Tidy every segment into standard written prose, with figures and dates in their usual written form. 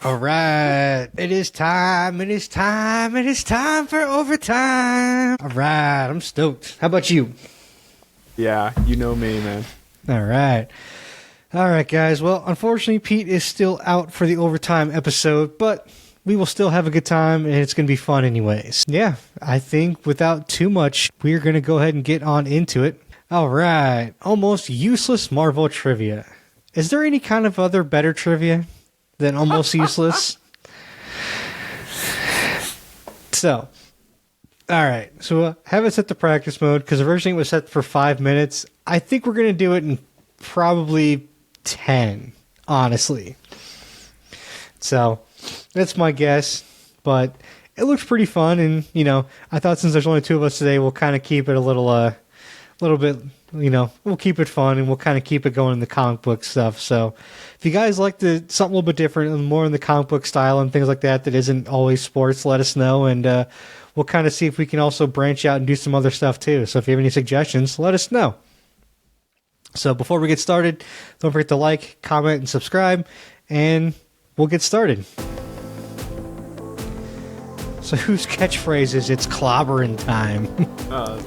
All right, it is time. It is time. It is time for overtime. All right, I'm stoked. How about you? Yeah, you know me, man. All right. All right, guys. Well, unfortunately, Pete is still out for the overtime episode, but we will still have a good time, and it's going to be fun anyways. Yeah, I think without too much, we're going to go ahead and get on into it. All right. Almost useless Marvel trivia. Is there any kind of other better trivia than almost useless? So, all right. So have it set to practice mode because originally it was set for 5 minutes. I think we're going to do it in probably 10, honestly. So that's my guess, but it looks pretty fun. And, you know, I thought since there's only two of us today, we'll kind of keep it a little bit, you know, we'll keep it fun and we'll kind of keep it going in the comic book stuff. So if you guys like something a little bit different and more in the comic book style and things like that isn't always sports, let us know. And we'll kind of see if we can also branch out and do some other stuff too. So if you have any suggestions, let us know. So before we get started, don't forget to like, comment, and subscribe, and we'll get started. So whose catchphrase is "It's clobbering time"?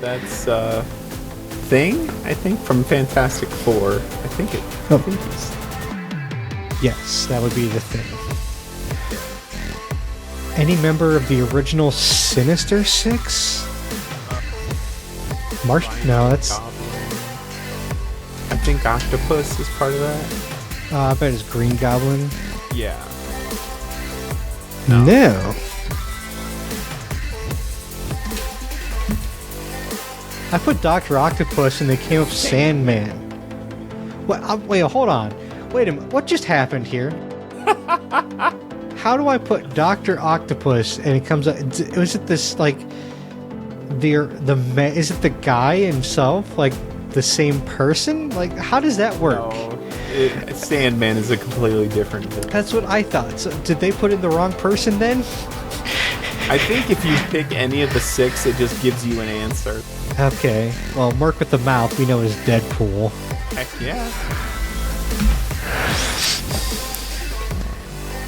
That's Thing, I think, from Fantastic Four. I think he's... Yes, that would be the Thing. Any member of the original Sinister Six? No, that's... I think Octopus is part of that. I bet it's Green Goblin. Yeah. No. I put Dr. Octopus and they came up with Sandman. Wait, hold on. Wait a minute. What just happened here? How do I put Dr. Octopus and it comes up? Is it this, like, is it the guy himself? Like, the same person? Like, how does that work? No, Sandman is a completely different thing. That's what I thought. So did they put in the wrong person then? I think if you pick any of the six, it just gives you an answer. Okay. Well, Merc with the mouth we know is Deadpool. Heck yeah.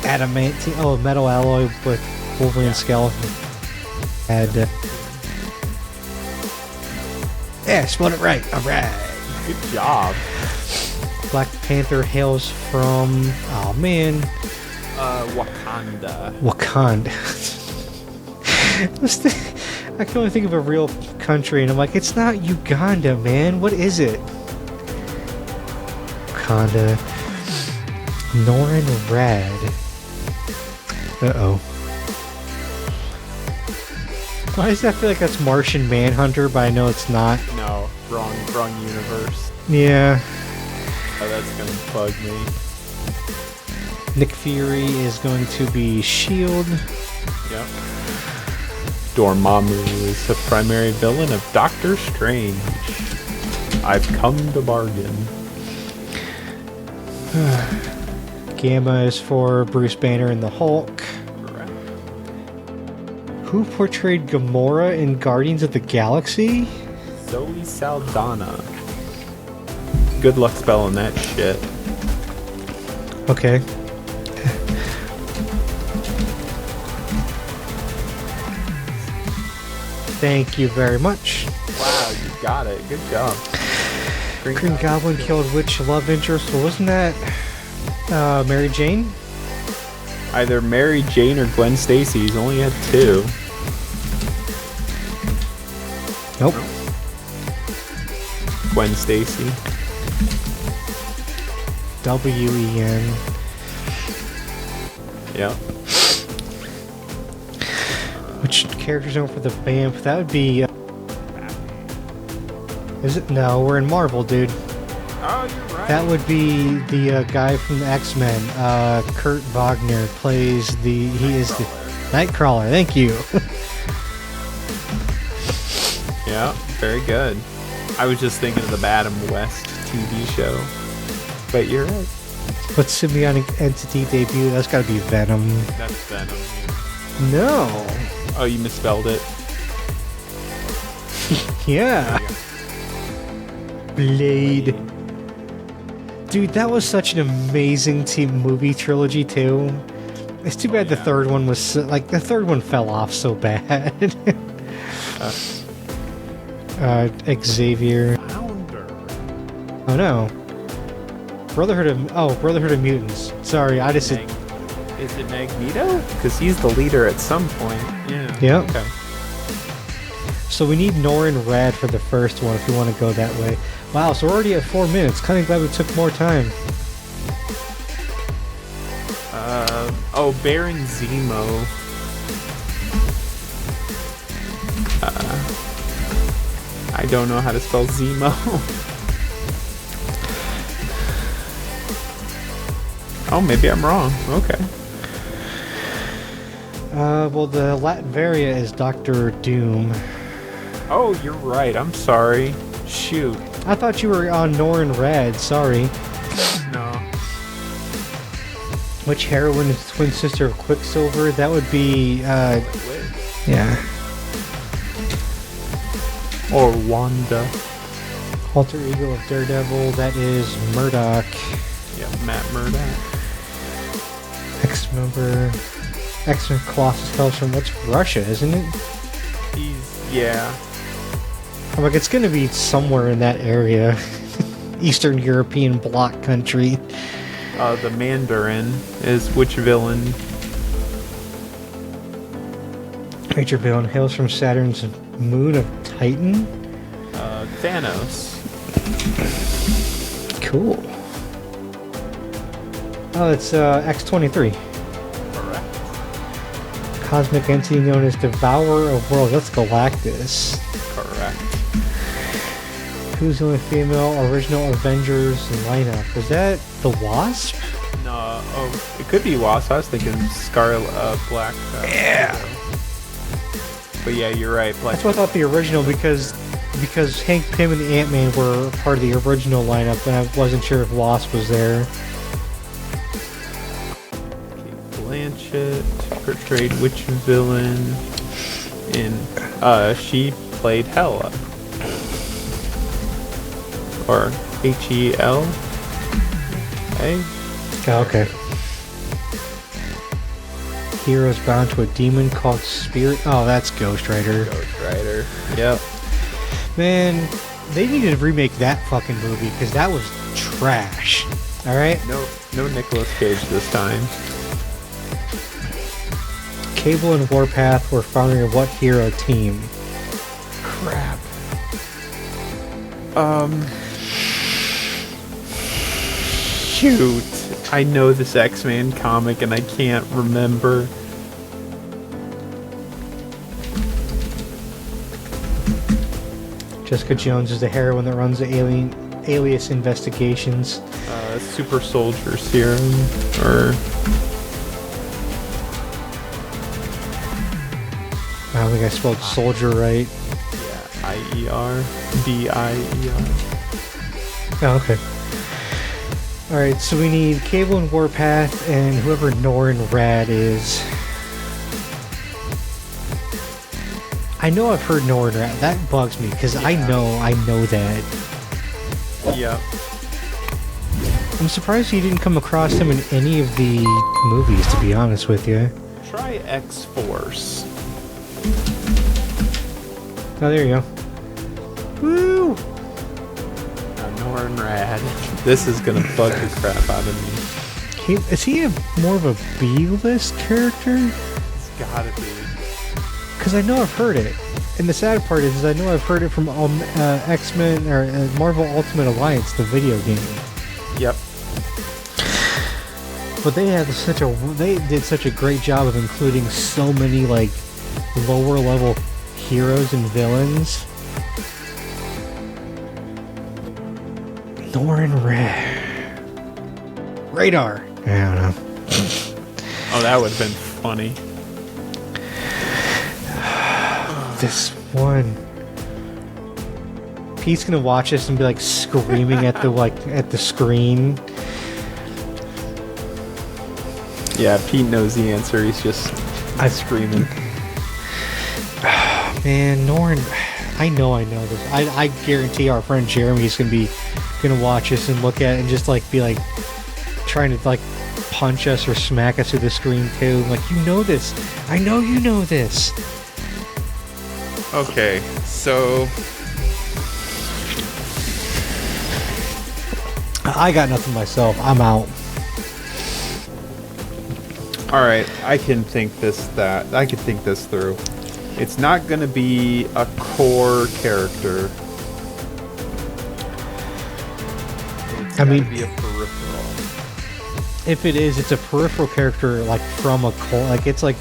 Adamantine. Oh, metal alloy with Wolverine skeleton. Yeah, spelled it right. All right. Good job. Black Panther hails from... Oh, man. Wakanda. Wakanda. I can only think of a real country, and I'm like, it's not Uganda, man. What is it? Wakanda. Norrin Rad. Uh-oh. Why does that feel like that's Martian Manhunter, but I know it's not? No, wrong universe. Yeah. Oh, that's gonna bug me. Nick Fury is going to be S.H.I.E.L.D. Yep. Dormammu is the primary villain of Doctor Strange. I've come to bargain. Gamma is for Bruce Banner and the Hulk. Correct. Who portrayed Gamora in Guardians of the Galaxy? Zoe Saldana. Good luck spelling that shit. Okay. Thank you very much. Wow, you got it. Good job. Green Goblin killed which love interest? Well, wasn't that Mary Jane? Either Mary Jane or Gwen Stacy. He's only had two. Nope. Gwen Stacy. W-E-N. Yep. Which character's known for the vamp? That would be... is it? No, we're in Marvel, dude. Oh, you're right. That would be the guy from the X-Men. Kurt Wagner plays the... He is the... Nightcrawler, thank you. Yeah, very good. I was just thinking of the Adam West TV show. But you're right. What symbiotic entity debut? That's gotta be Venom. That's Venom. No. Oh, you misspelled it. Yeah. Blade. Dude, that was such an amazing team movie trilogy too. It's too bad the Yeah. third one was like the third one fell off so bad. Xavier. Founder. Oh no. Brotherhood of Mutants. Sorry, I just said. Is it Magneto? Because he's the leader at some point. Yeah. Yep. Okay. So we need Norrin Rad for the first one if we want to go that way. Wow, so we're already at 4 minutes. Kind of glad we took more time. Baron Zemo. I don't know how to spell Zemo. Oh, maybe I'm wrong. Okay. Well, the Latveria is Doctor Doom. Oh, you're right. I'm sorry. Shoot. I thought you were on Norrin Rad. Sorry. No. Which heroine is the twin sister of Quicksilver? That would be, yeah. Or Wanda. Alter ego of Daredevil. That is Murdoch. Yeah, Matt Murdock. X-Member. X-Men Colossus comes from, what's Russia, isn't it? Yeah. I'm like, it's gonna be somewhere in that area. Eastern European bloc country. The Mandarin is which villain? Major villain hails from Saturn's moon of Titan. Thanos. Cool. Oh, it's X-23. Correct. Cosmic entity known as Devourer of Worlds. That's Galactus. Correct. Who's the only female original Avengers lineup? Is that the Wasp? No, it could be Wasp. I was thinking Black. Yeah. But yeah, you're right. Black. That's what I thought the original because Hank Pym and the Ant-Man were part of the original lineup, and I wasn't sure if Wasp was there. Kate Blanchett portrayed which villain in? She played Hela. Or Hel. Hey. Oh, okay. Heroes bound to a demon called Spirit. Oh, that's Ghost Rider. Ghost Rider. Yep. Man, they needed to remake that fucking movie because that was trash. All right. No Nicolas Cage this time. Cable and Warpath were founding of what hero team? Crap. Shoot. I know this X-Men comic and I can't remember. Jessica Jones is the heroine that runs the Alias investigations. Super Soldier Serum, or... I don't think I spelled soldier right. Yeah, I-E-R. D-I-E-R. Oh, okay. Alright, so we need Cable and Warpath and whoever Norrin Rad is. I know I've heard Norrin Rad. That bugs me, because I know that. Yep. I'm surprised you didn't come across him in any of the movies, to be honest with you. Try X-Force. Oh, there you go. Woo! Norrin Rad. This is gonna bug the crap out of me. Is he more of a B-list character? It's gotta be. Because I know I've heard it. And the sad part is I know I've heard it from X-Men or Marvel Ultimate Alliance, the video game. Yep. But they did such a great job of including so many like lower level heroes and villains. Norrin Radar. I don't know. Oh, that would have been funny. This one. Pete's gonna watch this and be like screaming at the screen. Yeah, Pete knows the answer. He's just screaming. Man, Norrin, I know this. I guarantee our friend Jeremy's gonna watch this and look at it and just like be like trying to like punch us or smack us through the screen too. Like, you know this. I know you know this. Okay, so I got nothing myself. I'm out. all right, I can think this through. It's not going to be a core character. It's I mean- gotta be a peripheral. If it is, it's a peripheral character, like from a core. Like, it's like,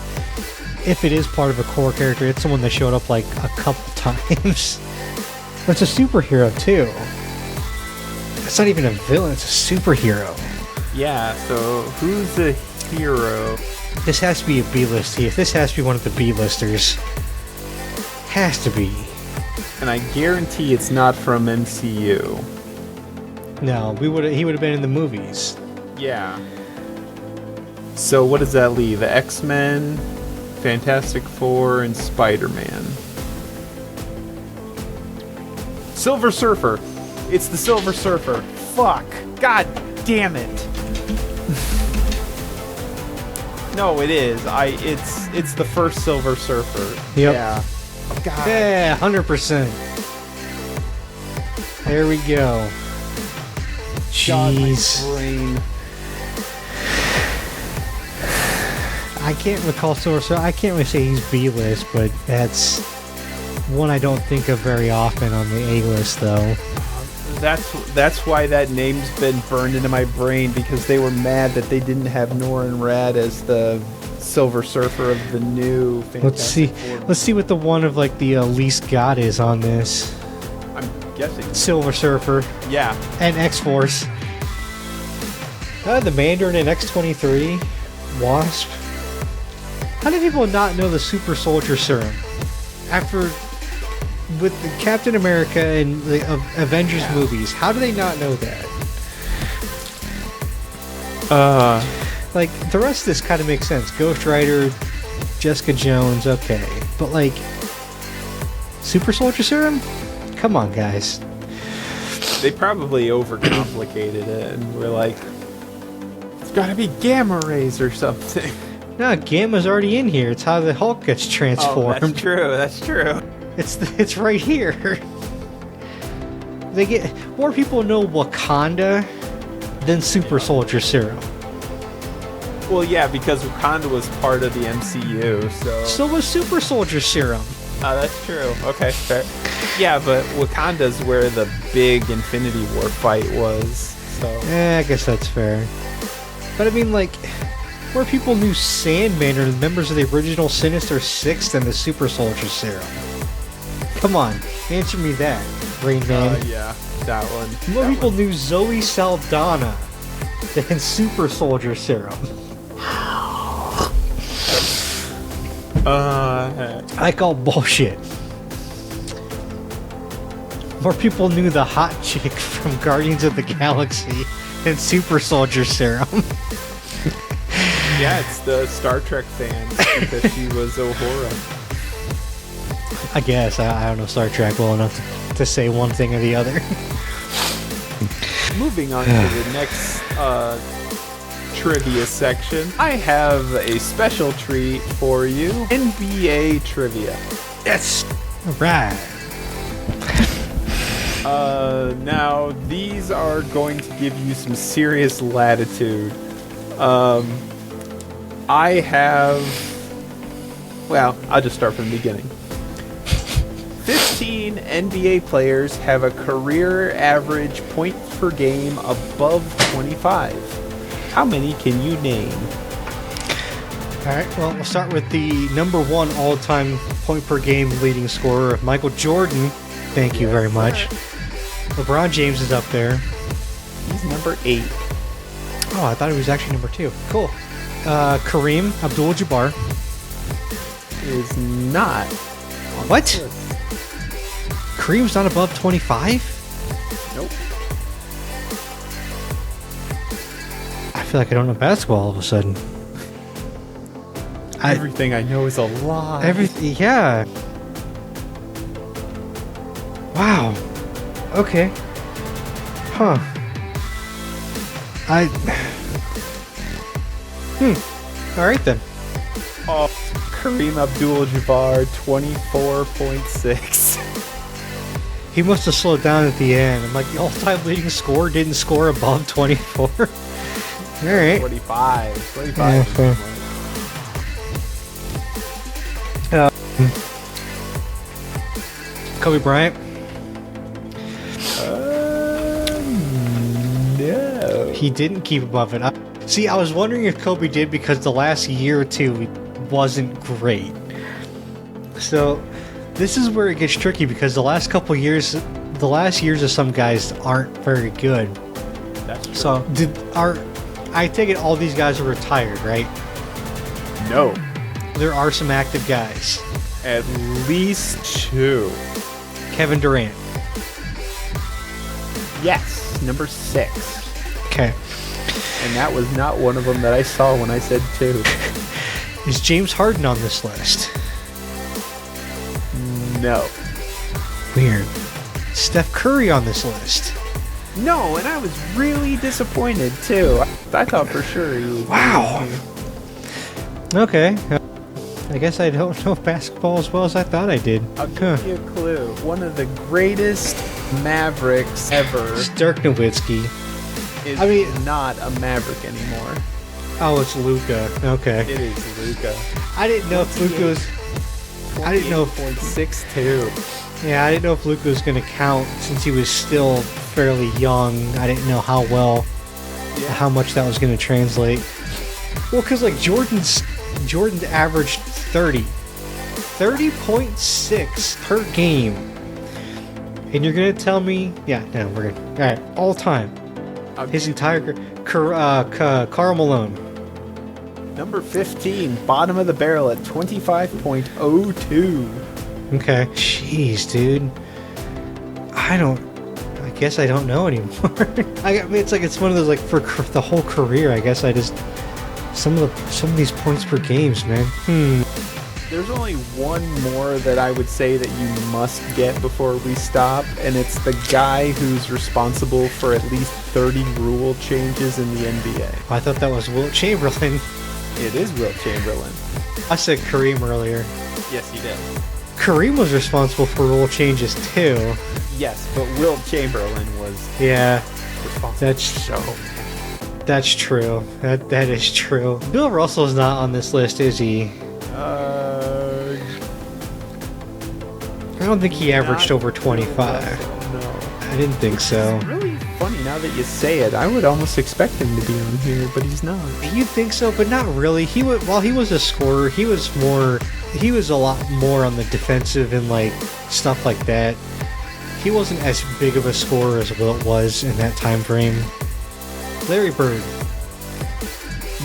if it is part of a core character, it's someone that showed up like a couple times. But it's a superhero too. It's not even a villain, it's a superhero. Yeah, so who's a hero? This has to be a B-list here. This has to be one of the B-listers. Has to be. And I guarantee it's not from MCU. No, he would have been in the movies. Yeah. So what does that leave? X-Men, Fantastic Four, and Spider-Man. Silver Surfer. It's the Silver Surfer. Fuck. God damn it. No, it is. It's the first Silver Surfer. Yep. Yeah. God. Yeah, 100%. There we go. God, my Jeez. brain. I can't recall so I can't really say he's B-list, but that's one I don't think of very often on the A-list, though. That's why that name's been burned into my brain, because they were mad that they didn't have Norrin Rad as the Silver Surfer of the new Fantastic Four. Let's see what the one of like the least god is on this. I'm guessing. Silver Surfer Yeah. and X-Force. The Mandarin and X-23, Wasp. How do people not know the Super Soldier Serum? After with the Captain America and the Avengers movies, how do they not know that? Like, the rest of this kind of makes sense. Ghost Rider, Jessica Jones, okay. But, like, Super Soldier Serum? Come on, guys. They probably overcomplicated it and were like, it's gotta be gamma rays or something. No, Gamma's already in here. It's how the Hulk gets transformed. Oh, that's true. That's true. It's right here. They get more people know Wakanda than Super Soldier Serum. Well, yeah, because Wakanda was part of the MCU, so... So was Super Soldier Serum. Oh, that's true. Okay, fair. Yeah, but Wakanda's where the big Infinity War fight was, so... I guess that's fair. But I mean, like, more people knew Sandman or members of the original Sinister Six than the Super Soldier Serum. Come on, answer me that, Rain Man. Yeah, that one. More people knew Zoe Saldana than Super Soldier Serum. I call bullshit. More people knew the hot chick from Guardians of the Galaxy than Super Soldier Serum. Yeah, it's the Star Trek fans because she was Uhura. I guess. I don't know Star Trek well enough to say one thing or the other. Moving on to the next trivia section, I have a special treat for you. NBA trivia. Yes! Alright. Now, these are going to give you some serious latitude. I have... Well, I'll just start from the beginning. 15 NBA players have a career average points per game above 25. How many can you name? Alright, well, we'll start with the number one all-time point per game leading scorer, Michael Jordan. Thank you very much. LeBron James is up there. He's number 8. Oh, I thought he was actually number 2. Cool. Kareem Abdul-Jabbar. Is not. What? Kareem's not above 25? Nope. I feel like I don't know basketball all of a sudden. Everything I know is a lie. Everything, yeah. Wow. Okay. Huh. All right then. Oh, Kareem Abdul-Jabbar, 24.6. He must have slowed down at the end. I'm like, the all-time leading scorer didn't score above 24. All right. 25. 25. Yeah, fair. Kobe Bryant. No. He didn't keep above it. See, I was wondering if Kobe did because the last year or two wasn't great. So, this is where it gets tricky because the last couple years, the last years of some guys aren't very good. That's true. So, I take it all these guys are retired, right? No. There are some active guys. At least 2. Kevin Durant. Yes, number 6. Okay. And that was not one of them that I saw when I said 2. Is James Harden on this list? No. Weird. Steph Curry on this list? No, and I was really disappointed too. I thought for sure he was. Wow. Okay. I guess I don't know basketball as well as I thought I did. I'll give you a clue. One of the greatest Mavericks ever It's Dirk Nowitzki. is not a Maverick anymore. Oh, it's Luka. Okay. It is Luka. I didn't know if Luka was. I didn't know if. 28.62. Yeah, I didn't know if Luka was going to count since he was still fairly young. I didn't know how how much that was going to translate. Well, because like Jordan averaged 30.6 per game, and you're going to tell me, yeah, no, we're good. All right, all time, his entire Karl Malone. Number 15, bottom of the barrel at 25.02. Okay. Jeez, dude. I guess I don't know anymore. I mean, it's one of those like for the whole career. I guess I just some of these points per games, man. There's only one more that I would say that you must get before we stop, and it's the guy who's responsible for at least 30 rule changes in the NBA. I thought that was Wilt Chamberlain. It is Wilt Chamberlain. I said Kareem earlier. Yes, he did. Kareem was responsible for rule changes too. Yes, but Wilt Chamberlain was Yeah, responsible. that's true. That is true. Bill Russell's not on this list, is he? I don't think he averaged over 25. No. I didn't think so. It's really funny now that you say it. I would almost expect him to be on here, but he's not. You think so, but not really. While he was a scorer, he was a lot more on the defensive and like stuff like that. He wasn't as big of a scorer as Wilt was in that time frame. Larry Bird.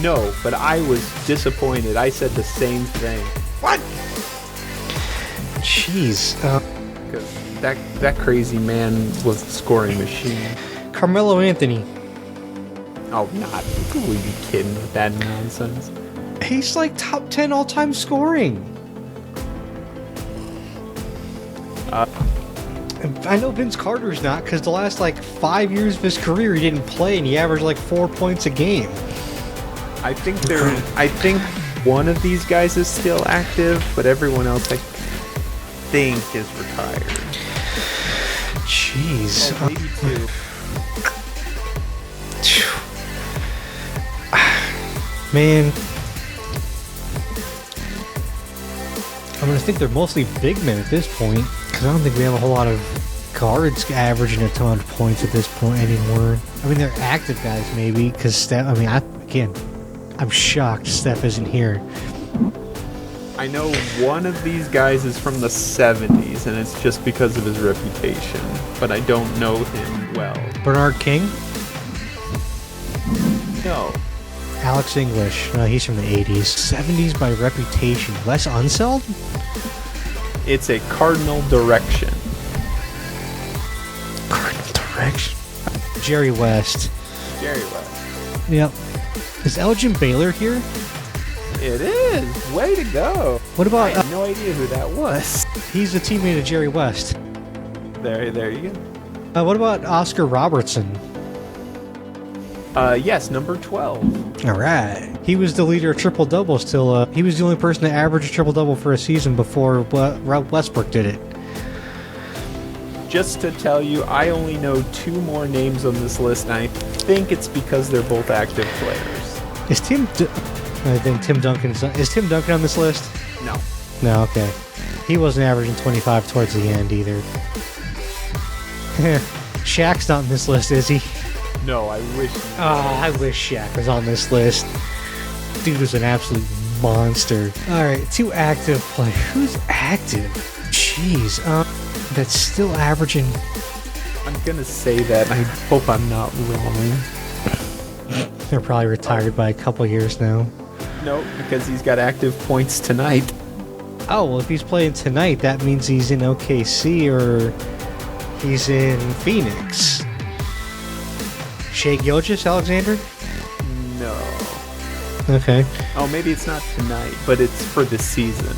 No, but I was disappointed. I said the same thing. What? Jeez. 'Cause that crazy man was the scoring machine. Carmelo Anthony. Oh, not. Who would be kidding with that nonsense? He's like top 10 all-time scoring. I know Vince Carter's not, because the last like 5 years of his career he didn't play and he averaged like 4 points a game. I think one of these guys is still active, but everyone else I think is retired. Jeez. Oh, maybe 2. Man. I'm gonna think they're mostly big men at this point, because I don't think we have a whole lot of guards averaging a ton of points at this point anymore. I mean, they're active guys maybe, because Steph. I mean, I'm shocked Steph isn't here. I know one of these guys is from the 70s, and it's just because of his reputation, but I don't know him well. Bernard King, No. Alex English. No, he's from the 80s. 70s by reputation. Wes Unseld? It's a cardinal direction. Cardinal direction. Jerry West. Jerry West. Yep. Is Elgin Baylor here? It is. Way to go. What I about? had no idea who that was. He's a teammate of Jerry West. There you go. What about Oscar Robertson? Yes, number 12. All right. He was the leader of triple doubles till he was the only person to average a triple double for a season before Rob Westbrook did it. Just to tell you, I only know 2 more names on this list, and I think it's because they're both active players. I think Tim Duncan's. Is Tim Duncan on this list? No. No, okay. He wasn't averaging 25 towards the end either. Shaq's not on this list, is he? No, I wish. I wish Shaq was on this list. Dude was an absolute monster. Alright, 2 active players. Who's active? Jeez, that's still averaging. I'm gonna say that, and I hope I'm not wrong. They're probably retired by a couple years now. No, because he's got active points tonight. Oh, well, if he's playing tonight, that means he's in OKC or he's in Phoenix. Shai Gilgeous-Alexander? No. Okay. Oh, maybe it's not tonight, but it's for this season.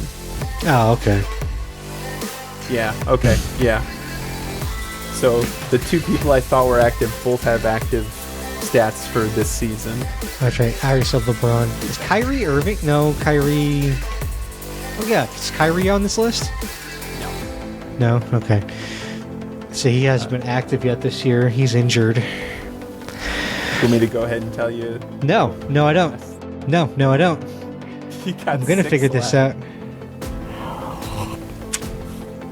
Oh, okay. Yeah, okay, yeah. So, the 2 people I thought were active both have active stats for this season. That's right. I already said LeBron. Is Kyrie Irving? No, Kyrie. Oh, yeah. Is Kyrie on this list? No. No? Okay. So he hasn't been active yet this year. He's injured. Want me to go ahead and tell you? No, I don't. No, I don't. You got I'm gonna 6 figure this left. out.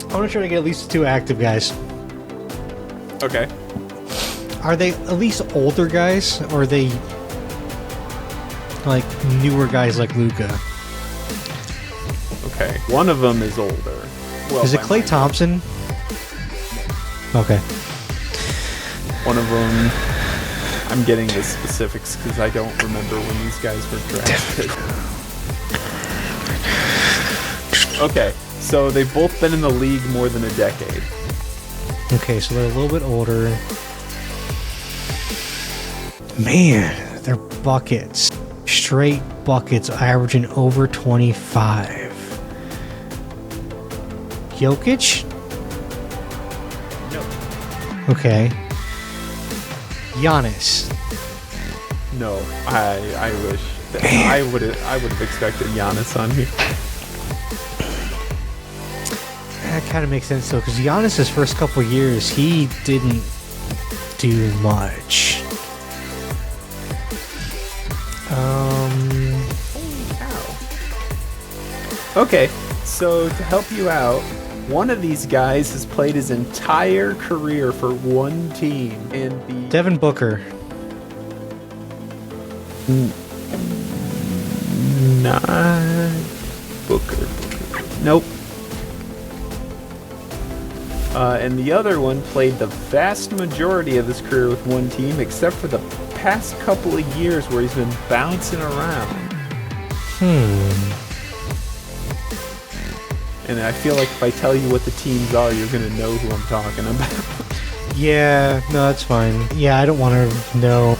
I want to try to get at least 2 active guys. Okay. Are they at least older guys, or are they like newer guys like Luka? Okay. One of them is older. Well, Is it by Klay my- Thompson? Okay. One of them. I'm getting the specifics because I don't remember when these guys were drafted. Okay, so they've both been in the league more than a decade. Okay, so they're a little bit older. Man, they're buckets. Straight buckets averaging over 25. Jokic? No. Okay. Giannis. No, I wish. I would have expected Giannis on here. That kind of makes sense though, because Giannis' first couple years, he didn't do much. Holy cow. Okay, so to help you out, one of these guys has played his entire career for one team, and the Devin Booker. not Booker. Nope. And the other one played the vast majority of his career with one team, except for the past couple of years where he's been bouncing around. And I feel like if I tell you what the teams are, you're gonna know who I'm talking about. Yeah, no, that's fine. Yeah, I don't want to know.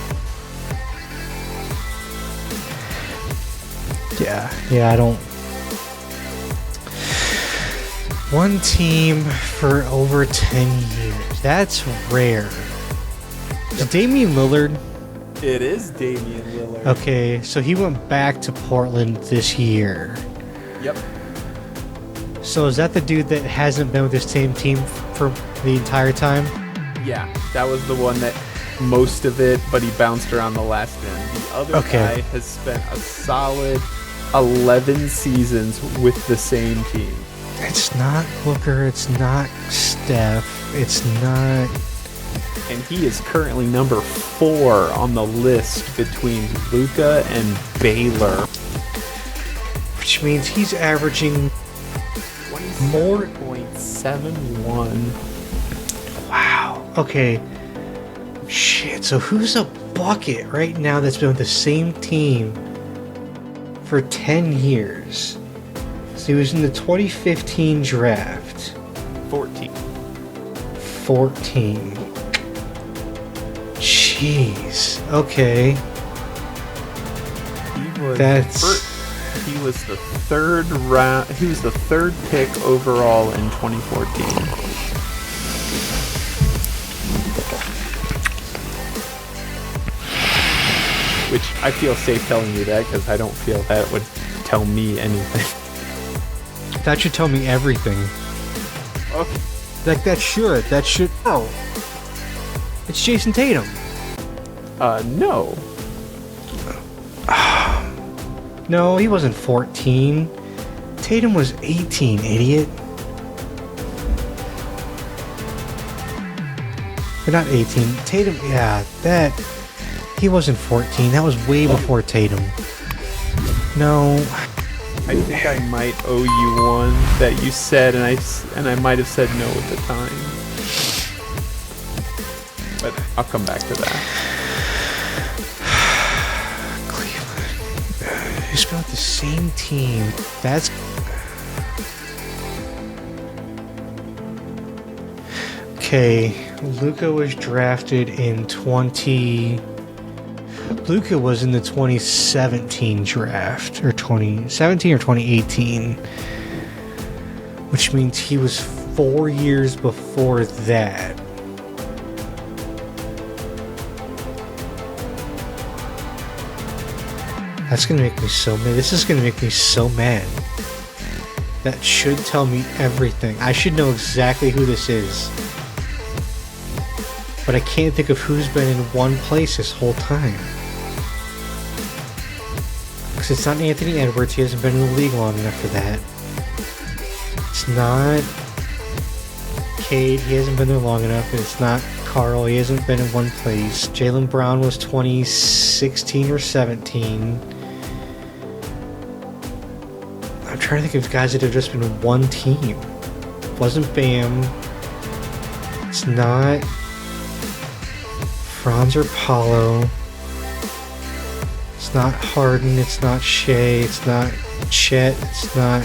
Yeah, I don't. One team for over 10 years. That's rare. Is Damian Lillard? It is Damian Lillard. Okay, so he went back to Portland this year. Yep. So is that the dude that hasn't been with this same team for the entire time? Yeah, that was the one that most of it, but he bounced around the last end. The other Okay. guy has spent a solid 11 seasons with the same team. It's not Booker, it's not Steph, it's not... And he is currently number 4 on the list between Luka and Baylor. Which means he's averaging... More- 27.71. Wow. Okay. Shit, so who's a bucket right now that's been with the same team for 10 years? So he was in the 2015 draft. 14. 14. Jeez. Okay. He was the third round. He was the 3rd pick overall in 2014. which I feel safe telling you that because I don't feel that would tell me anything. That should tell me everything. Okay. Like, that should. Oh. It's Jason Tatum. No. No, he wasn't 14. Tatum was 18, idiot. Or not 18. Tatum, yeah, that... He wasn't 14. That was way before Tatum. No. I think I might owe you one that you said, and I might have said no at the time. But I'll come back to that. Cleveland. Who's been with the same team? That's... Okay, Luka was drafted in Luka was in the 2017 draft, or 2017 or 2018, which means he was 4 years before that. That's gonna make me so mad. This is gonna make me so mad. That should tell me everything. I should know exactly who this is. But I can't think of who's been in one place this whole time. Because it's not Anthony Edwards, he hasn't been in the league long enough for that. It's not Cade, he hasn't been there long enough. It's not Carl, he hasn't been in one place. Jaylen Brown was 2016 or 17. I'm trying to think of guys that have just been in one team. It wasn't Bam. It's not Franz or Paulo. It's not Harden, it's not Shea, it's not Chet, it's not...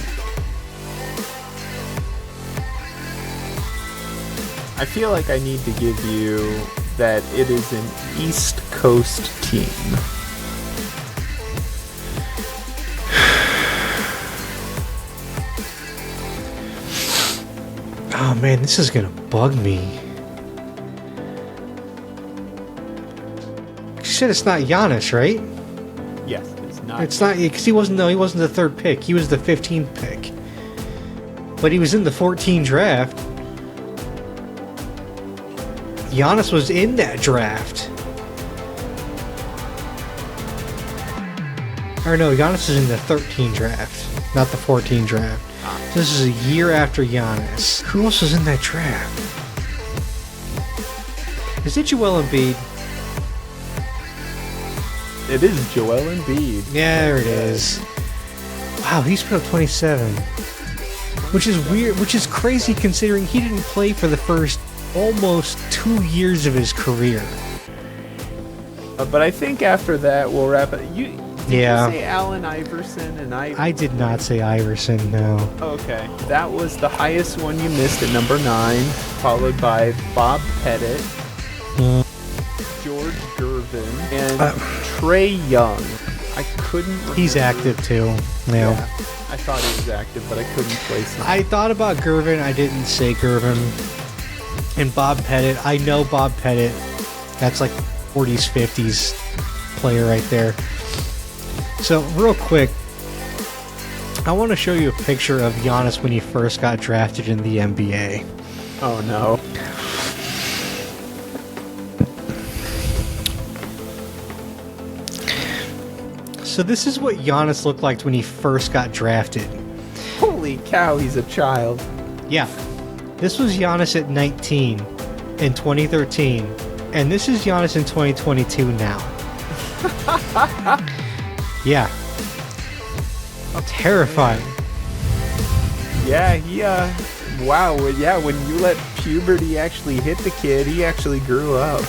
I feel like I need to give you that it is an East Coast team. Oh man, this is gonna bug me. You said it's not Giannis, right? Yes, it's not. It's not, because he wasn't the third pick. He was the 15th pick. But he was in the 14 draft. Giannis was in that draft. Or no, Giannis is in the 13 draft, not the 14 draft. So this is a year after Giannis. Who else was in that draft? Is it Joel Embiid? It is Joel Embiid. Yeah, there it is. Wow, he's put up 27. Which is weird, which is crazy considering he didn't play for the first almost 2 years of his career. But I think after that we'll wrap it. Did Yeah. you say Allen Iverson? And I did not say Iverson, no. Okay, that was the highest one you missed at number 9, followed by Bob Pettit, George Gervin, and Trey Young. I couldn't remember. He's active too. Yeah. I thought he was active, but I couldn't place him. I thought about Gervin, I didn't say Gervin. And Bob Pettit, I know Bob Pettit. That's like 40s, 50s player right there. So, real quick, I want to show you a picture of Giannis when he first got drafted in the NBA. Oh no. So this is what Giannis looked like when he first got drafted. Holy cow, he's a child. Yeah. This was Giannis at 19 in 2013. And this is Giannis in 2022 now. Yeah. Terrifying. Yeah, wow, yeah, when you let puberty actually hit the kid, he actually grew up.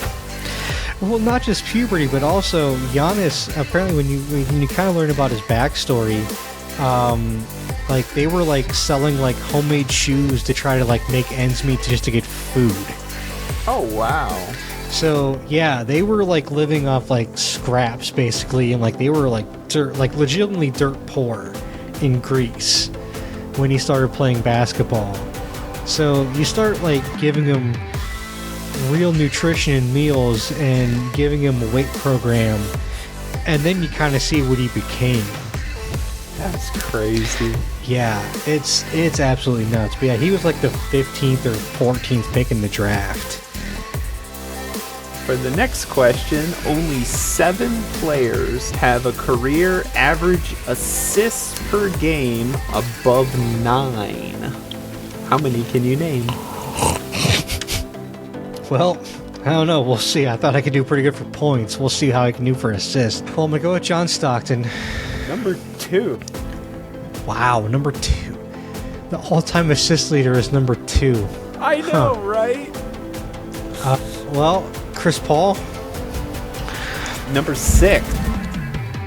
Well, not just puberty, but also Giannis, apparently when you kind of learn about his backstory, like they were like selling like homemade shoes to try to like make ends meet just to get food. Oh, wow. So yeah, they were like living off like scraps basically, and like they were like legitimately dirt poor in Greece when he started playing basketball. So you start like giving him real nutrition and meals and giving him a weight program, and then you kind of see what he became. That's crazy. Yeah, it's absolutely nuts. But yeah, he was like the 15th or 14th pick in the draft. For the next question, only 7 players have a career average assists per game above 9. How many can you name? Well, I don't know. We'll see. I thought I could do pretty good for points. We'll see how I can do for assists. Well, I'm going to go with John Stockton. Number 2. Wow, number 2. The all-time assist leader is number 2. I know, right? Well, Chris Paul. Number 6.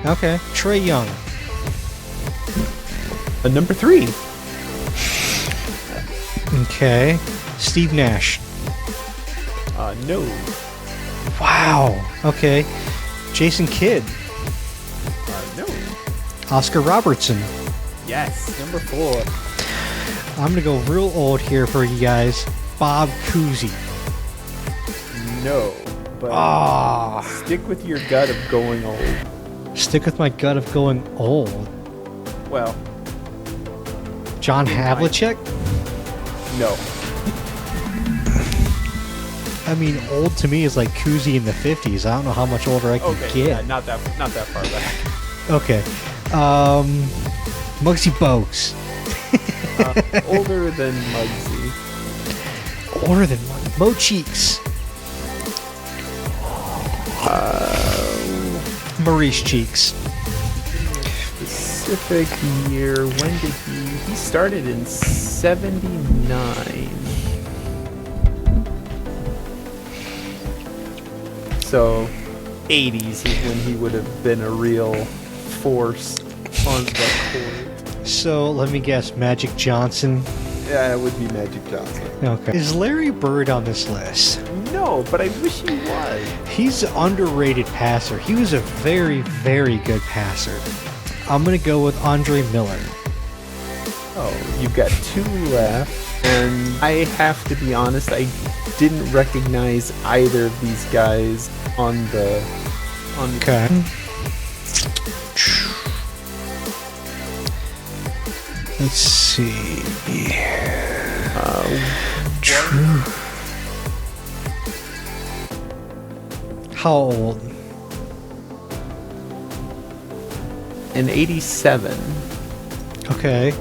Okay. Trae Young. Number 3. Okay. Steve Nash. No. Wow. Okay. Jason Kidd. No. Oscar Robertson. Yes. Number 4. I'm going to go real old here for you guys. Bob Cousy. No. But stick with your gut of going old. Stick with my gut of going old. Well, John Havlicek? no. I mean, old to me is like Cousy in the 50s. I don't know how much older I can Okay, yeah, get. not that far back. Okay. Muggsy Bogues. Older than Muggsy. Older than Mo Cheeks. Maurice Cheeks. Specific year. When did he started in 79. So 80s is when he would have been a real force on the court. So let me guess, Magic Johnson. Yeah, it would be Magic Johnson. Okay. Is Larry Bird on this list? No, but I wish he was. He's an underrated passer. He was a very, very good passer. I'm going to go with Andre Miller. Oh, you've got 2 left. And I have to be honest, I didn't recognize either of these guys on the. Okay. Let's see. True. How old? In 87. Okay.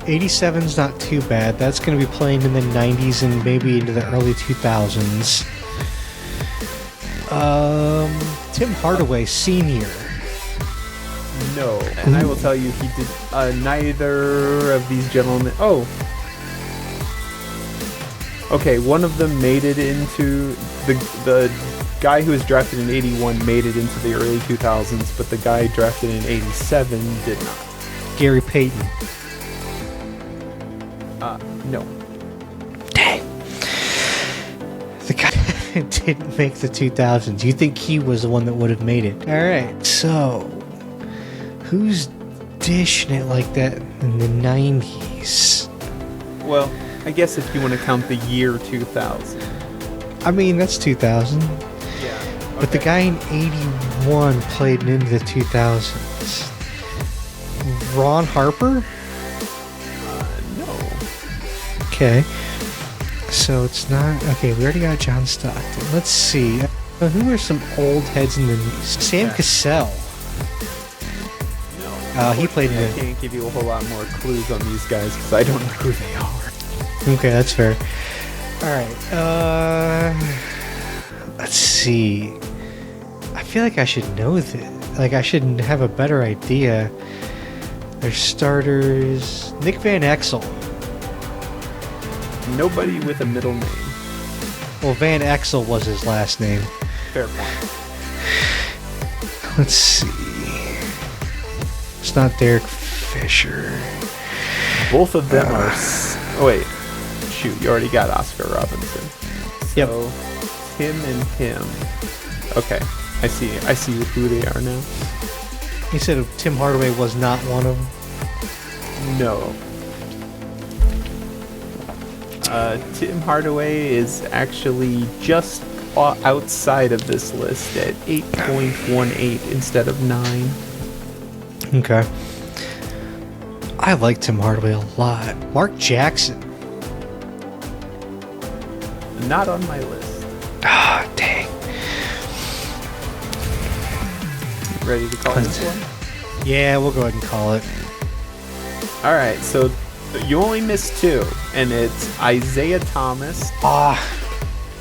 87's not too bad. That's going to be playing in the 90s and maybe into the early 2000s. Tim Hardaway Sr. No. And I will tell you, he did neither of these gentlemen. Oh. Okay, one of them made it into the guy who was drafted in 81 made it into the early 2000s, but the guy drafted in 87 did not. Gary Payton. No. Dang. The guy didn't make the 2000s. You think he was the one that would have made it. Alright, so who's dishing it like that in the 90s? Well, I guess if you want to count the year 2000. I mean, that's 2000. Yeah. But the guy in 81 played into the 2000s. Ron Harper? No. Okay. So it's not... Okay, we already got John Stockton. Let's see. Who are some old heads in the news? Sam Cassell. No. He played in I the... can't give you a whole lot more clues on these guys because I don't know who they are. Okay, that's fair. Alright, let's see. I feel like I should know this. Like, I should have a better idea. Their starters... Nick Van Exel. Nobody with a middle name. Well, Van Exel was his last name. Fair point. Let's see. It's not Derek Fisher. Both of them are... Oh, wait. Shoot, you already got Oscar Robinson. Yep. So, him and him. Okay. I see who they are now. You said Tim Hardaway was not one of them? No. Tim Hardaway is actually just outside of this list at 8.18 instead of 9. Okay. I like Tim Hardaway a lot. Mark Jackson. Not on my list. Ah, dang. Ready to call this one? Yeah, we'll go ahead and call it. All right, so you only missed 2, and it's Isaiah Thomas Ah,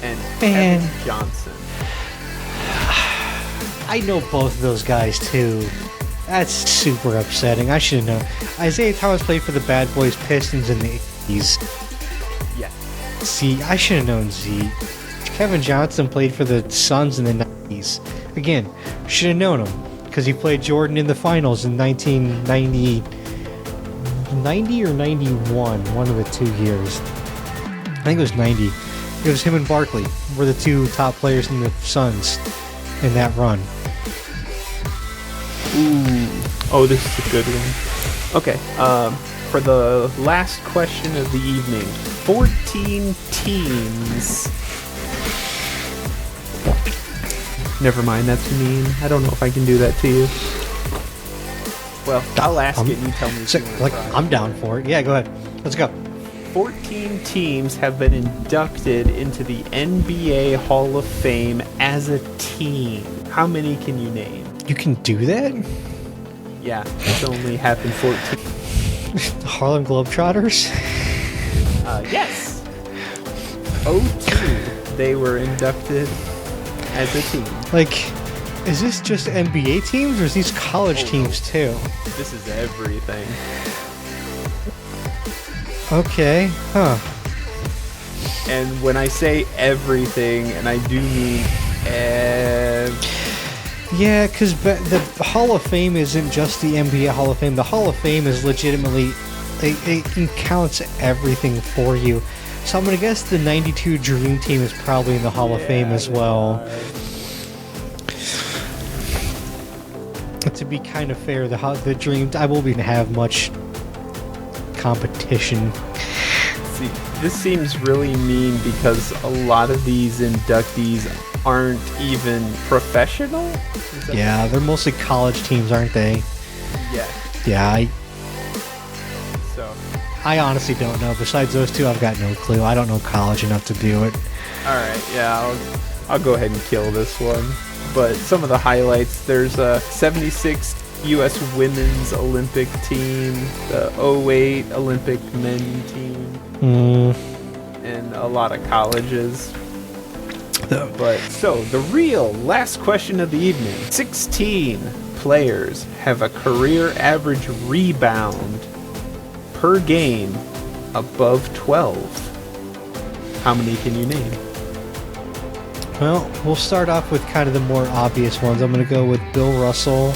and Man. Kevin Johnson. I know both of those guys too. That's super upsetting. I should have known. Isaiah Thomas played for the Bad Boys Pistons in the 80s. Yeah. See, I should have known Z. Kevin Johnson played for the Suns in the 90s. Again, should have known him because he played Jordan in the finals in 1990 or 91, one of the 2 years. I think it was 90. It was him and Barkley were the 2 top players in the Suns in that run. Ooh. Oh, this is a good one. Okay. For the last question of the evening, 14 teams. Never mind, that's mean. I don't know if I can do that to you. Well, I'll ask it and you tell me if you want to try. I'm down for it. Yeah, go ahead. Let's go. 14 teams have been inducted into the NBA Hall of Fame as a team. How many can you name? You can do that? Yeah, it's only happened 14. The Harlem Globetrotters? Yes. 02, they were inducted as a team. Like, is this just NBA teams or is these college teams too? This is everything. Okay, huh. And when I say everything, and I do mean Yeah, because the Hall of Fame isn't just the NBA Hall of Fame. The Hall of Fame is legitimately, it counts everything for you. So I'm going to guess the 92 Dream Team is probably in the Hall of Fame as well. To be kind of fair, the Dream, I will be have much competition. See, this seems really mean because a lot of these inductees aren't even professional. Yeah, they're mostly college teams, aren't they? Yeah. Yeah, So, I honestly don't know. Besides those 2, I've got no clue. I don't know college enough to do it. all right, yeah, I'll go ahead and kill this one. But some of the highlights: there's a 76 U.S. Women's Olympic team, the 08 Olympic men team, and a lot of colleges. But so the real last question of the evening: 16 players have a career average rebound per game above 12. How many can you name? Well, we'll start off with kind of the more obvious ones. I'm going to go with Bill Russell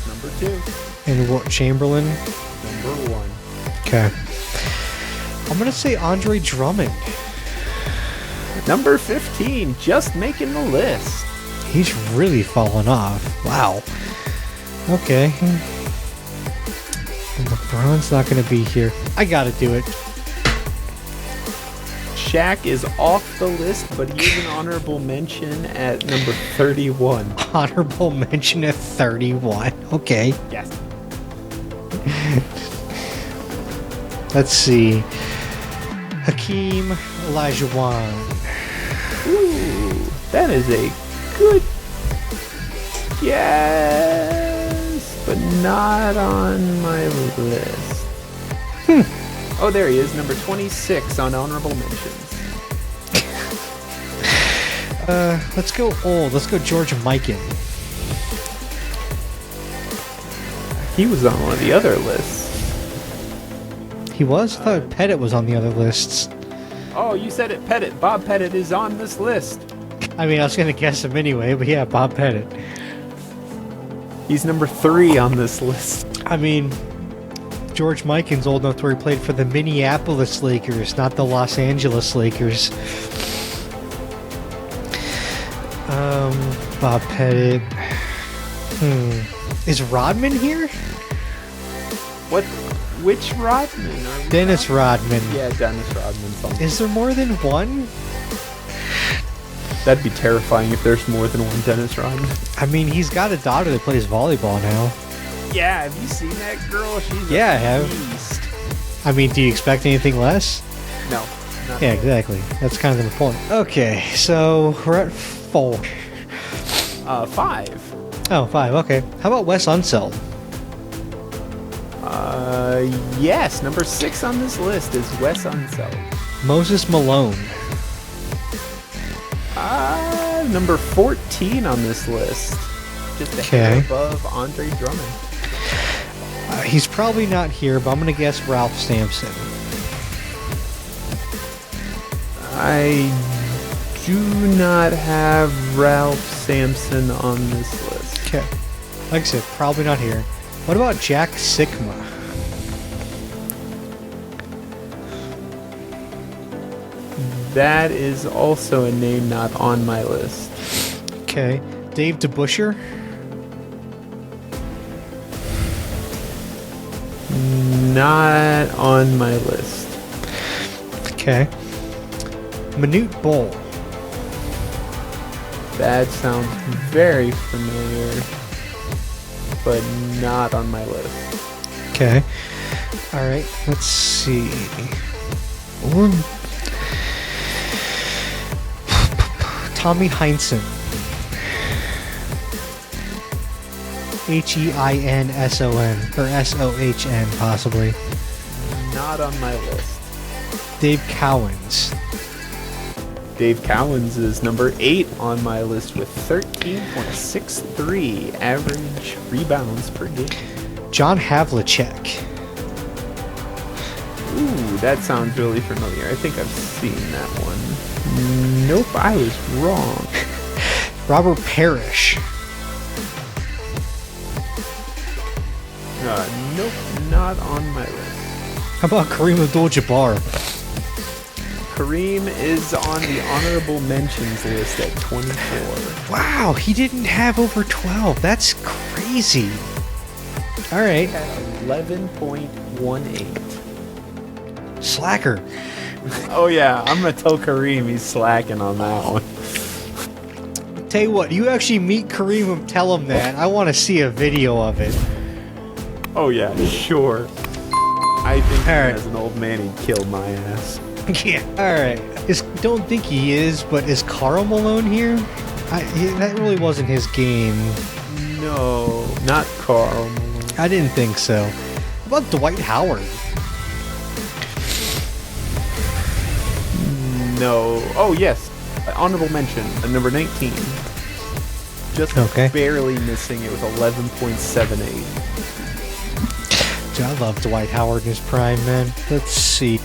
Number 2. and Wilt Chamberlain. Number 1. Okay. I'm going to say Andre Drummond. Number 15, just making the list. He's really fallen off. Wow. Okay. LeBron's not going to be here. I got to do it. Shaq is off the list, but he is an honorable mention at number 31. Honorable mention at 31. Okay. Yes. Let's see. Hakeem Olajuwon. Ooh, that is a good guess, but not on my list. Oh, there he is, number 26 on honorable mentions. Let's go old. Let's go George Mikan. He was on one of the other lists. He was? I thought Pettit was on the other lists. Oh, you said it, Pettit. Bob Pettit is on this list. I mean, I was going to guess him anyway, but yeah, Bob Pettit. He's number 3 on this list. I mean, George Mikan's old enough where he played for the Minneapolis Lakers, not the Los Angeles Lakers. Bob Pettit. Is Rodman here? What? Which Rodman? Are we Dennis talking? Rodman. Yeah, Dennis Rodman's on. Is there more than one? That'd be terrifying if there's more than one Dennis Rodman. I mean, he's got a daughter that plays volleyball now. Yeah, have you seen that girl? She's Yeah, I have. beast. I mean, do you expect anything less? No. Not Yeah, exactly. That's kind of the point. Okay, so we're at 4. 5. Oh, 5. Okay. How about Wes Unseld? Yes, number 6 on this list is Wes Unseld. Moses Malone. Number 14 on this list. Just a hair above Andre Drummond. He's probably not here, but I'm going to guess Ralph Sampson. I do not have Ralph Sampson on this list. Okay. Like I said, probably not here. What about Jack Sikma? That is also a name not on my list. Okay. Dave DeBuscher? Not on my list. Okay. Manute Bol. That sounds very familiar, but not on my list. Okay. All right. Let's see. Or Tommy Heinsohn. Heinson or Sohn possibly. Not on my list. Dave Cowens. Dave Cowens is number 8 on my list with 13.63 average rebounds per game. John Havlicek. Ooh, that sounds really familiar. I think I've seen that one. Nope, I was wrong. Robert Parrish. Nope, not on my list. How about Kareem Abdul-Jabbar? Kareem is on the honorable mentions list at 24. Wow, he didn't have over 12. That's crazy. All right. At 11.18. Slacker. Oh yeah, I'm gonna tell Kareem he's slacking on that one. Tell you what, you actually meet Kareem and tell him that. I want to see a video of it. Oh yeah, sure. I think Alright. as an old man he'd kill my ass. Yeah. All right. Don't think he is, but is Karl Malone here? That really wasn't his game. No, not Karl Malone. I didn't think so. How about Dwight Howard? No. Oh yes, honorable mention, number 19. Just barely missing it with 11.78. Dude, I love Dwight Howard in his prime, man. Let's see.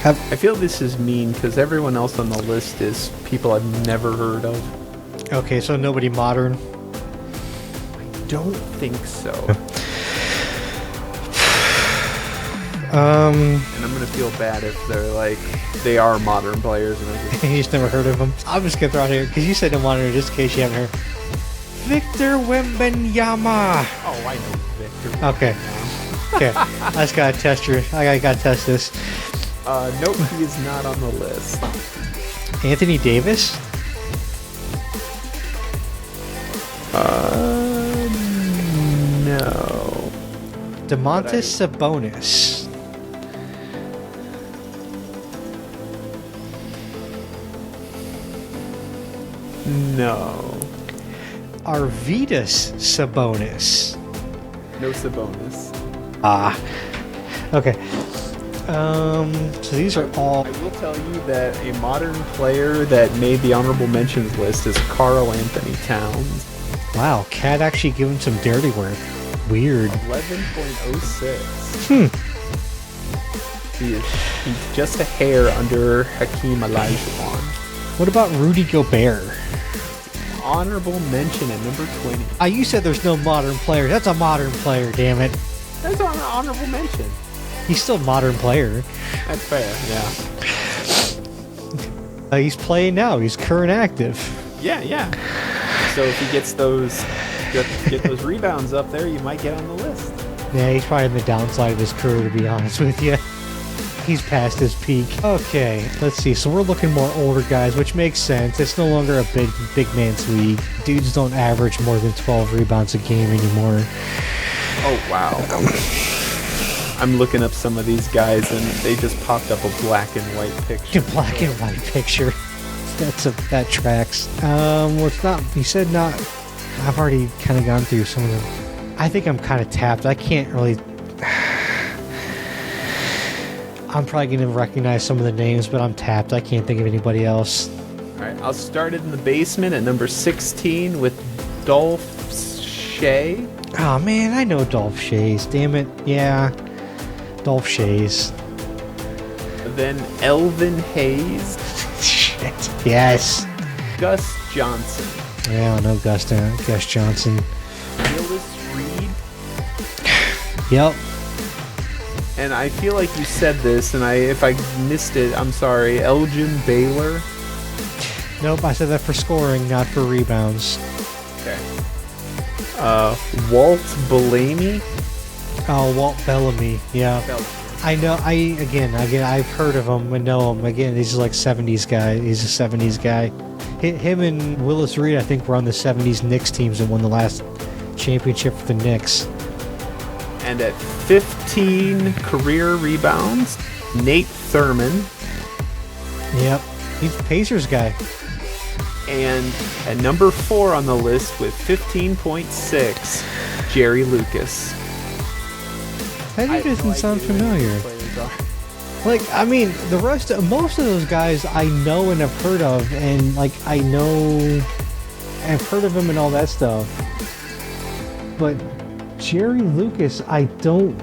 I feel this is mean because everyone else on the list is people I've never heard of. Okay, so nobody modern. Don't think so. And I'm gonna feel bad if they're like they are modern players and I just You just never heard of him. I'm just gonna throw out here because you said no modern, just in case you haven't heard. Victor Wembanyama. Oh, I know Victor. Okay. Okay. I just gotta test your. I gotta test this. Nope, he is not on the list. Anthony Davis. No. Domantas Sabonis. No. Arvydas Sabonis. No Sabonis. Ah. Okay. So these are all. I will tell you that a modern player that made the honorable mentions list is Karl Anthony Towns. Wow, Cat actually gave him some dirty work. Weird. 11.06. He's just a hair under Hakeem Olajuwon. What about Rudy Gobert? Honorable mention at number 20. You said there's no modern player. That's a modern player, damn it. That's on an honorable mention. He's still a modern player. That's fair, yeah. He's playing now. He's current active. Yeah, yeah. So if he gets those get those rebounds up there, you might get on the list. Yeah, he's probably in the downside of his career, to be honest with you. he's past his peak. Okay, let's see. So we're looking more older guys, which makes sense. It's no longer a big man's league. Dudes don't average more than 12 rebounds a game anymore. Oh, wow. I'm looking up some of these guys, and they just popped up a black and white picture. Black and white picture. That tracks. Well, it's not. He said not. I've already kind of gone through some of them. I think I'm kind of tapped. I can't really. I'm probably going to recognize some of the names, but I'm tapped. I can't think of anybody else. All right, I'll start it in the basement at number 16 with Dolph Shea. Oh man, I know Dolph Shays. Damn it. Yeah. Dolph Shays. Then Elvin Hayes. Shit. Yes. Gus Johnson. Yeah, I know Gus Johnson. Willis Reed. Yep. And I feel like you said this, and if I missed it, I'm sorry. Elgin Baylor. Nope, I said that for scoring, not for rebounds. Okay. Walt Bellamy. Oh, Walt Bellamy. Yeah. I know. Again, I've heard of him. I know him. Again, he's like 70s guy. He's a 70s guy. Him and Willis Reed, I think, were on the 70s Knicks teams and won the last championship for the Knicks. And at 15 career rebounds, Nate Thurman. Yep. He's a Pacers guy. And at number 4 on the list with 15.6, Jerry Lucas. That dude doesn't sound familiar. Like, I mean, most of those guys I know and have heard of, and like I've heard of him and all that stuff. But Jerry Lucas, I don't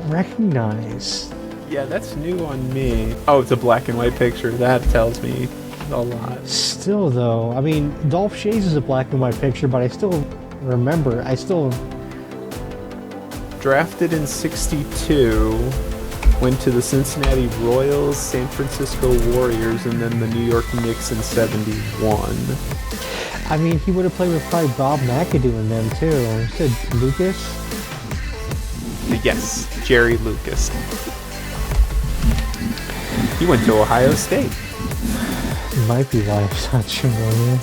recognize. Yeah, that's new on me. Oh, it's a black and white picture. That tells me a lot. Still, though, I mean, Dolph Shays is a black and white picture, but I still remember. Drafted in 62, went to the Cincinnati Royals, San Francisco Warriors, and then the New York Knicks in 71. I mean, he would have played with probably Bob McAdoo and them, too. You said Lucas? Yes, Jerry Lucas. He went to Ohio State. Might be why I'm not familiar.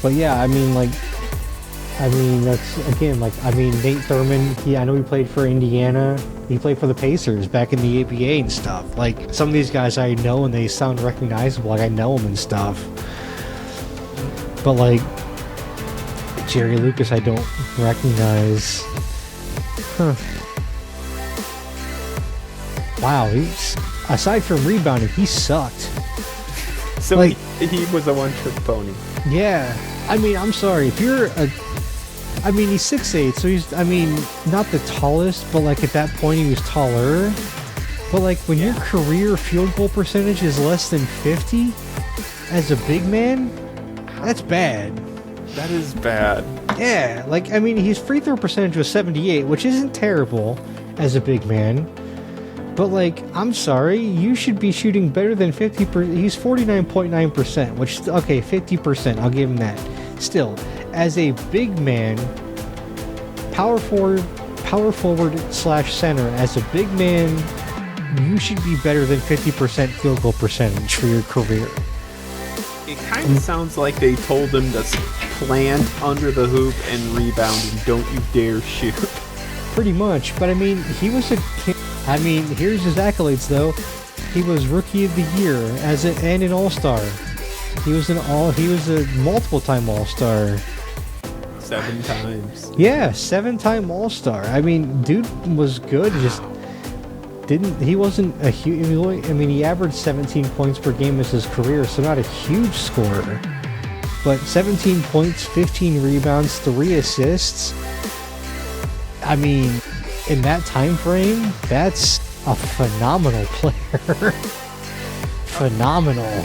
But yeah, I mean, that's, again, Nate Thurman, I know he played for Indiana. He played for the Pacers back in the ABA and stuff. Like, some of these guys I know and they sound recognizable, like I know them and stuff. But, like, Jerry Lucas I don't recognize. Huh. Wow, aside from rebounding, he sucked. So like, he was a one-trick pony. Yeah. I mean, I'm sorry, if you're he's 6'8", so he's, not the tallest, but like at that point he was taller. But like when your career field goal percentage is less than 50 as a big man, that's bad. That is bad. Yeah, like, his free throw percentage was 78, which isn't terrible as a big man. But like, I'm sorry, you should be shooting better than 50%. He's 49.9%, which, okay, 50%, I'll give him that. Still, as a big man, power forward / center, as a big man, you should be better than 50% field goal percentage for your career. It kind of sounds like they told him to plant under the hoop and rebound and don't you dare shoot. Pretty much, but he was here's his accolades though. He was Rookie of the Year and an All-Star. He was a multiple-time All-Star. 7 times. Yeah, 7-time All-Star. Dude was good. He wasn't a huge. He averaged 17 points per game as his career, so not a huge scorer. But 17 points, 15 rebounds, 3 assists. In that time frame, that's a phenomenal player. Phenomenal.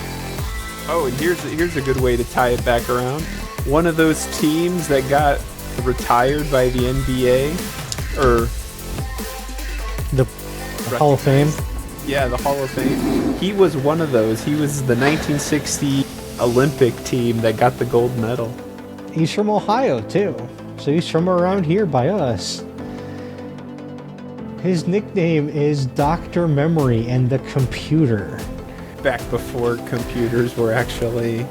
Oh, and here's a good way to tie it back around. One of those teams that got retired by the NBA, or the Hall of Fame. Yeah, the Hall of Fame. He was one of those. He was the 1960 Olympic team that got the gold medal. He's from Ohio too, so he's from around here by us. His nickname is Dr. Memory and the Computer. Back before computers were actually...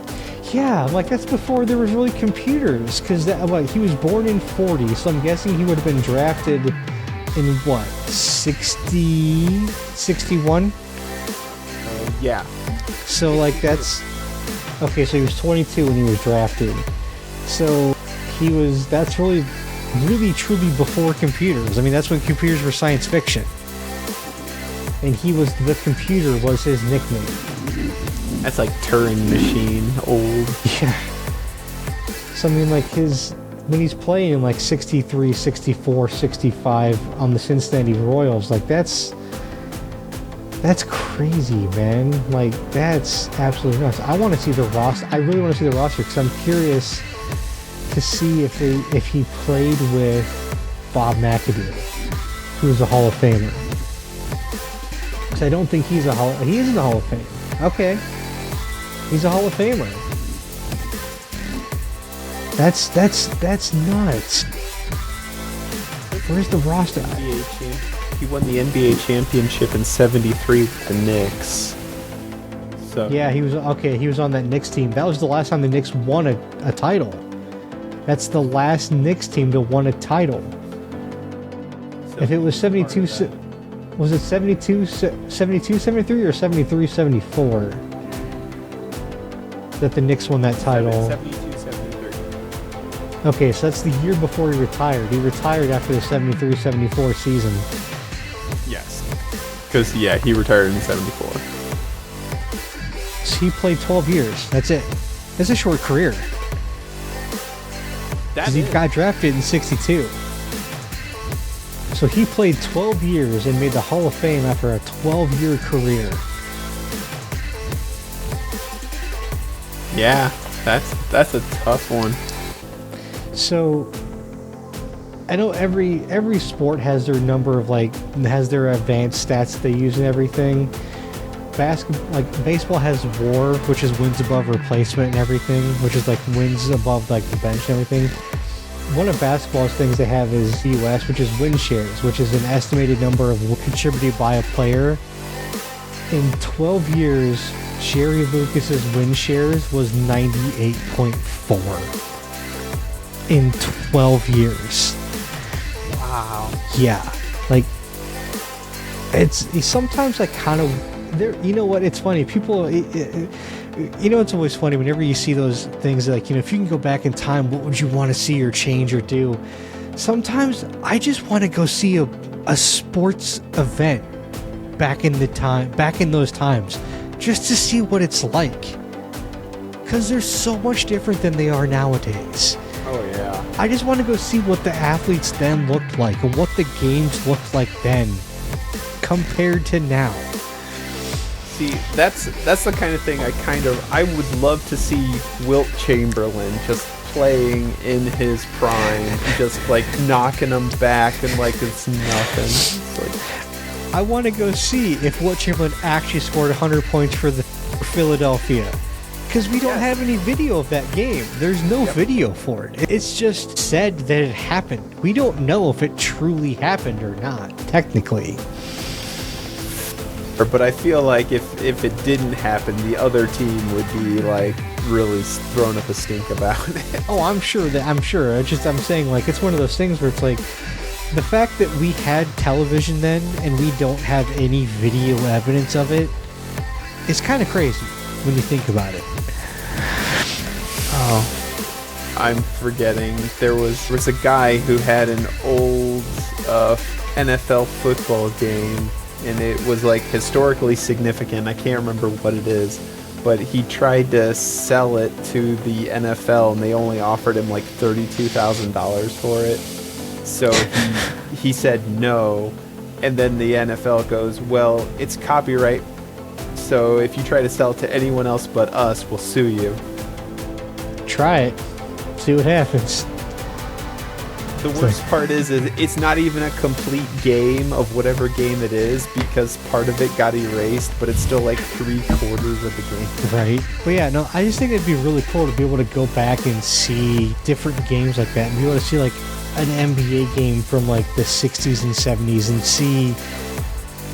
Yeah, like that's before there was really computers, because he was born in 40, so I'm guessing he would have been drafted in what, 60, 61? Yeah. So like that's, okay, so he was 22 when he was drafted. So that's really, really truly before computers. I mean, that's when computers were science fiction. And the computer was his nickname. That's like Turing machine, old. Yeah. So I mean, like when he's playing in like 63, 64, 65 on the Cincinnati Royals, like that's crazy, man. Like that's absolutely nuts. I want to see the roster. I really want to see the roster because I'm curious to see if he played with Bob McAdoo, who's a Hall of Famer. Because I don't think he is in the Hall of Fame. Okay. He's a Hall of Famer. That's nuts. Where's the roster? He won the NBA championship in '73 with the Knicks. So Yeah, he was on that Knicks team. That was the last time the Knicks won a title. That's the last Knicks team to won a title. If it was 72, was it 72, 73 or 73, 74 that the Knicks won that title? 72, 73. Okay, so that's the year before he retired. He retired after the 73, 74 season. Yes. Because, he retired in '74. So he played 12 years. That's it. That's a short career. Because he got drafted in 62. So he played 12 years and made the Hall of Fame after a 12-year career. Yeah, that's a tough one. So I know every sport has their number of has their advanced stats they use and everything. Baseball has WAR, which is wins above replacement and everything, which is like wins above like the bench and everything. One of basketball's things they have is US, which is win shares, which is an estimated number of contributed by a player. In 12 years, Jerry Lucas's win shares was 98.4. In 12 years. Wow. Yeah. Like, it's sometimes I kind of... You know what? It's funny. People... it's always funny whenever you see those things like, if you can go back in time, what would you want to see or change or do? Sometimes I just want to go see a sports event back in those times, just to see what it's like. Because they're so much different than they are nowadays. Oh, yeah. I just want to go see what the athletes then looked like and what the games looked like then compared to now. See, that's the kind of thing I would love to see Wilt Chamberlain just playing in his prime, just like knocking them back and like it's nothing. It's like, I want to go see if Wilt Chamberlain actually scored 100 points for Philadelphia. Because we don't have any video of that game. There's no video for it. It's just said that it happened. We don't know if it truly happened or not, technically. But I feel like if it didn't happen, the other team would be like really throwing up a stink about it. Oh, I'm sure. I'm saying like it's one of those things where it's like the fact that we had television then and we don't have any video evidence of it is kind of crazy when you think about it. Oh, I'm forgetting. There was a guy who had an old NFL football game. And it was like historically significant. I can't remember what it is, but he tried to sell it to the NFL, and they only offered him like $32,000 for it. So he said no, and then the NFL goes, "Well, it's copyright, so if you try to sell it to anyone else but us, we'll sue you." Try it, see what happens. The worst part is it's not even a complete game of whatever game it is because part of it got erased, but it's still like 3/4 of the game. Right. But yeah, no, I just think it'd be really cool to be able to go back and see different games like that and be able to see like an NBA game from like the 60s and 70s and see,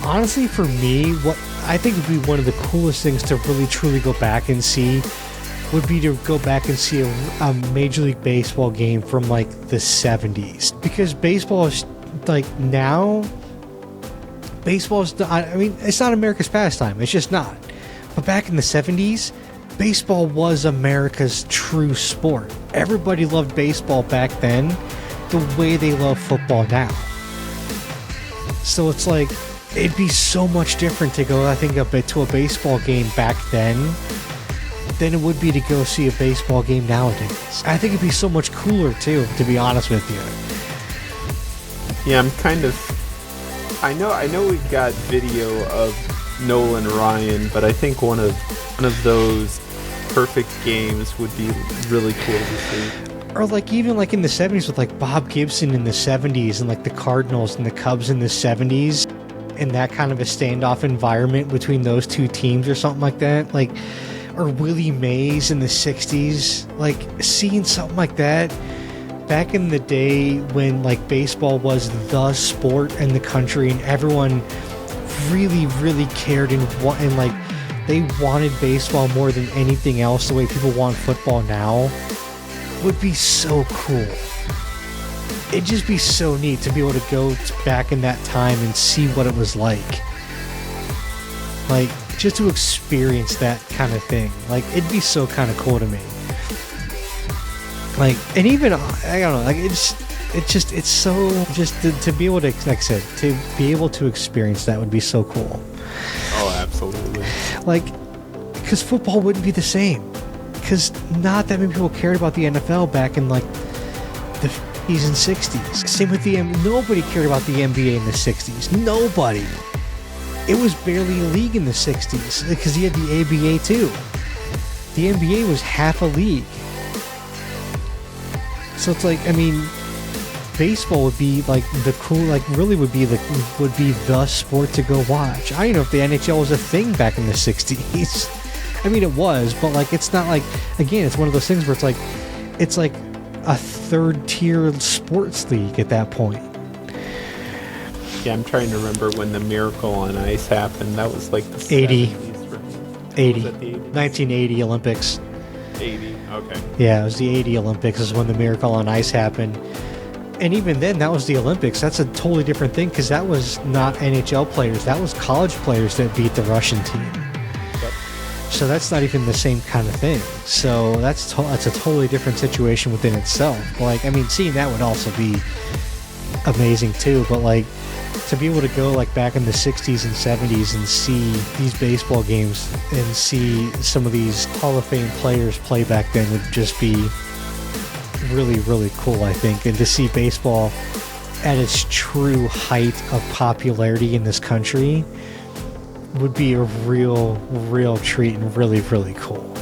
honestly, for me, what I think would be one of the coolest things to really truly go back and see would be to go back and see a Major League Baseball game from like the 70s. Because baseball is like now, baseball is, I mean, it's not America's pastime. It's just not. But back in the 70s, baseball was America's true sport. Everybody loved baseball back then the way they love football now. So it's like, it'd be so much different to go, I think, to a baseball game back then than it would be to go see a baseball game nowadays. I think it'd be so much cooler too, to be honest with you. Yeah, I'm kind of... I know we've got video of Nolan Ryan, but I think one of those perfect games would be really cool to see. Or like even like in the 70s with like Bob Gibson in the 70s and like the Cardinals and the Cubs in the 70s, and that kind of a standoff environment between those two teams or something like that. Like, or Willie Mays in the 60s, like seeing something like that back in the day when like baseball was the sport in the country and everyone really, really cared and like they wanted baseball more than anything else, the way people want football now, would be so cool. It'd just be so neat to be able to go back in that time and see what it was like. Like, just to experience that kind of thing. Like, it'd be so kind of cool to me. Like, and even, I don't know, like, it's so, just to be able to, like I said, to be able to experience that would be so cool. Oh, absolutely. Like, because football wouldn't be the same. Because not that many people cared about the NFL back in, like, the 50s and 60s. Same with nobody cared about the NBA in the 60s. Nobody. It was barely a league in the 60s because you had the ABA too. The NBA was half a league. So it's like, I mean, baseball would be like the cool, like really would be the sport to go watch. I don't know if the NHL was a thing back in the 60s. I mean, it was, but like, it's not like, again, it's one of those things where it's like a third tier sports league at that point. Yeah, I'm trying to remember when the Miracle on Ice happened. That was like the 80. 70s, right? 80. Was that the 80s? 1980 Olympics. 80, okay. Yeah, it was the 80 Olympics is when the Miracle on Ice happened. And even then, that was the Olympics. That's a totally different thing because that was not NHL players. That was college players that beat the Russian team. Yep. So that's not even the same kind of thing. So that's a totally different situation within itself. Like, I mean, seeing that would also be amazing too. But like, to be able to go like back in the 60s and 70s and see these baseball games and see some of these Hall of Fame players play back then would just be really, really cool, I think. And to see baseball at its true height of popularity in this country would be a real treat and really, really cool.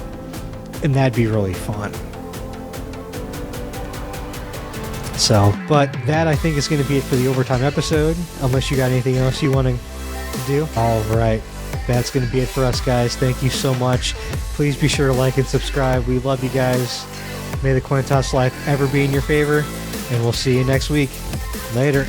And that'd be really fun. So, but that I think is going to be it for the overtime episode, unless you got anything else you want to do. All right. That's going to be it for us, guys. Thank you so much. Please be sure to like and subscribe. We love you guys. May the Coin Toss life ever be in your favor, and we'll see you next week. Later.